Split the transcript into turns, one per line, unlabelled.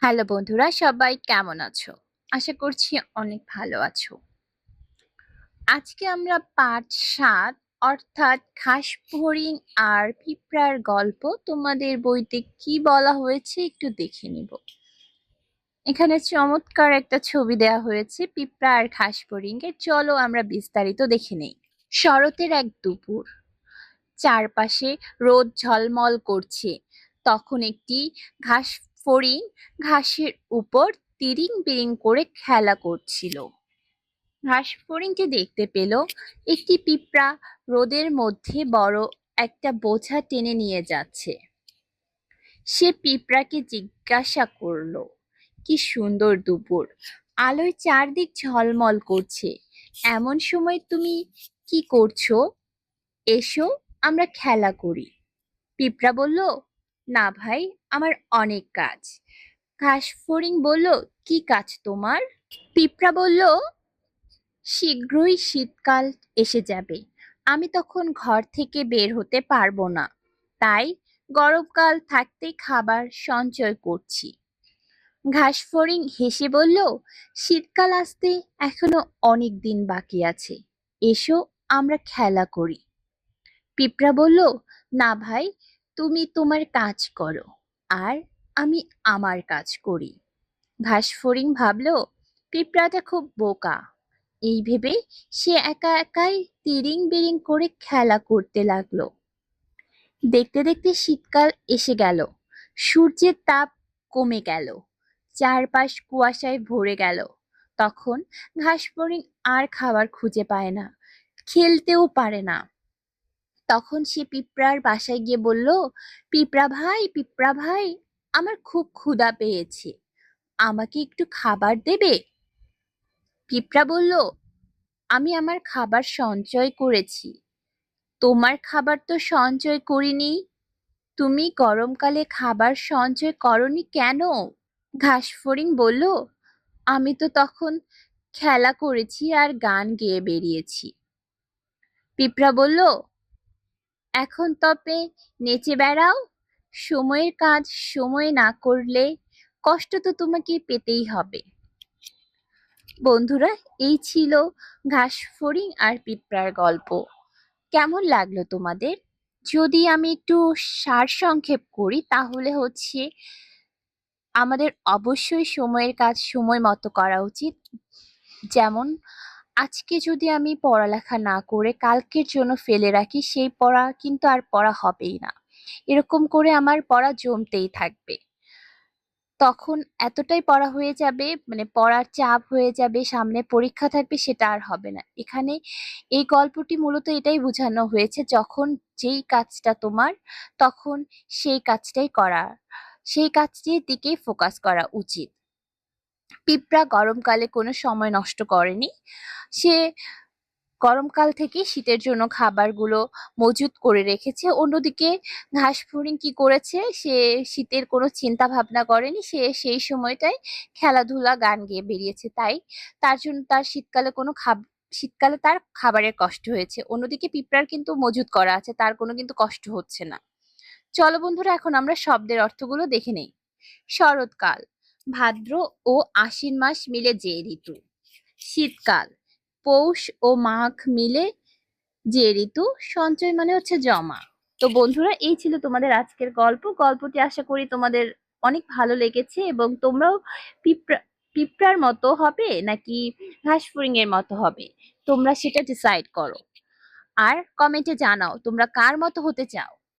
Hello বন্ধুরা, সবাই কেমন আছো? আশা করছি অনেক ভালো আছো। আজকে আমরা পাঠ ৭ অর্থাৎ ঘাস ফড়িং আর পিঁপড়ার গল্প তোমাদের বইতে কি বলা হয়েছে একটু দেখে নিব। এখানে চমৎকার একটা ছবি দেয়া হয়েছে পিঁপড়া আর ঘাস ফড়িং এর। চলো আমরা বিস্তারিত দেখে নেই। শরতের এক দুপুর, চারপাশে রোদ ঝলমল করছে। তখন একটি ঘাস ফড়িং ঘাসের উপর তিরিং বিরিং করে খেলা করছিল। ঘাস ফড়িংটি দেখতে পেল একটি পিঁপড়া রোদের মধ্যে বড় একটা বোঝা টেনে নিয়ে যাচ্ছে। সে পিঁপড়াকে জিজ্ঞাসা করলো, কি সুন্দর দুপুর, আলোয় চারদিক ঝলমল করছে, এমন সময় তুমি কি করছো? এসো আমরা খেলা করি। পিঁপড়া বলল, না ভাই, আমার অনেক কাজ। ঘাসফড়িং বলল, কি কাজ তোমার? পিঁপড়া বলল, শীঘ্রই শীতকাল এসে যাবে, আমি তখন ঘর থেকে বের হতে পারবো না, তাই গরমকাল থাকতে খাবার সঞ্চয় করছি। ঘাসফড়িং হেসে বলল, শীতকাল আসতে এখনো অনেক দিন বাকি আছে, এসো আমরা খেলা করি। পিঁপড়া বলল, না ভাই, তুমি তোমার কাজ করো আর আমি আমার কাজ করি। ঘাসফড়িং ভাবলো পিঁপড়াটা খুব বোকা। এই ভেবে সে একা একাই তিরিং বিরিং করে খেলা করতে লাগলো। দেখতে দেখতে শীতকাল এসে গেল, সূর্যের তাপ কমে গেল, চারপাশ কুয়াশায় ভরে গেল। তখন ঘাসফড়িং আর খাবার খুঁজে পায় না, খেলতেও পারে না। তখন সে পিঁপড়ার বাসায় গিয়ে বলল, পিঁপড়া ভাই, আমার খুব ক্ষুধা পেয়েছে, আমাকে একটু খাবার দেবে? পিঁপড়া বলল, আমি আমার খাবার সঞ্চয় করেছি, তোমার খাবার তো সঞ্চয় করিনি। তুমি গরমকালে খাবার সঞ্চয় করনি কেন? ঘাসফড়িং বলল, আমি তো তখন খেলা করেছি আর গান গেয়ে বেরিয়েছি। পিঁপড়া বলল, এখন তবে নেচে বেড়াও, সময়ের কাজ সময়ে না করলে কষ্ট তো তোমাকে পেতেই হবে। বন্ধুরা, এই ছিল ঘাসফড়িং আর পিঁপড়ার গল্প। কেমন লাগলো তোমাদের? যদি আমি একটু সারসংক্ষেপ করি তাহলে হচ্ছে, আমাদের অবশ্যই সময়ের কাজ সময় মতো করা উচিত। যেমন আজকে যদি আমি পড়ালেখা না করে কালকের জন্য ফেলে রাখি, সেই পড়া কিন্তু আর পড়া হবেই না। এরকম করে আমার পড়া জমতেই থাকবে। তখন এতটাই পড়া হয়ে যাবে, মানে পড়ার চাপ হয়ে যাবে, সামনে পরীক্ষা থাকবে, সেটা আর হবে না। এখানে এই গল্পটি মূলত এটাই বোঝানো হয়েছে, যখন যেই কাজটা তোমার, তখন সেই কাজটাই করা, সেই কাজটির দিকেই ফোকাস করা উচিত। পিঁপড়া গরমকালে কোনো সময় নষ্ট করেনি। সে গরমকাল থেকে শীতের জন্য খাবারগুলো মজুত করে রেখেছে। অন্যদিকে ঘাসফড়িং কি করেছে, সে শীতের কোনো চিন্তা ভাবনা করেনি, সে সেই সময়টায় খেলাধুলা গান গেয়ে বেরিয়েছে, তাই তার জন্য তার শীতকালে তার খাবারের কষ্ট হয়েছে। অন্যদিকে পিঁপড়ার কিন্তু মজুত করা আছে, তার কোনো কিন্তু কষ্ট হচ্ছে না। চলো বন্ধুরা, এখন আমরা শব্দের অর্থগুলো দেখে নেই। শরৎকাল, ভাদ্র ও আশ্বিন মাস মিলে যে ঋতু। শীতকাল, পৌষ ও মাঘ মিলে যে ঋতু। সঞ্চয় মানে হচ্ছে জমা। তো বন্ধুরা, এই ছিল তোমাদের আজকের গল্প। গল্পটি আশা করি তোমাদের অনেক ভালো লেগেছে এবং তোমরাও পিঁপড়া পিঁপড়ার মতো হবে নাকি ঘাসফড়িং এর মতো হবে, তোমরা সেটা ডিসাইড করো। আর কমেন্টে জানাও তোমরা কার মতো হতে চাও।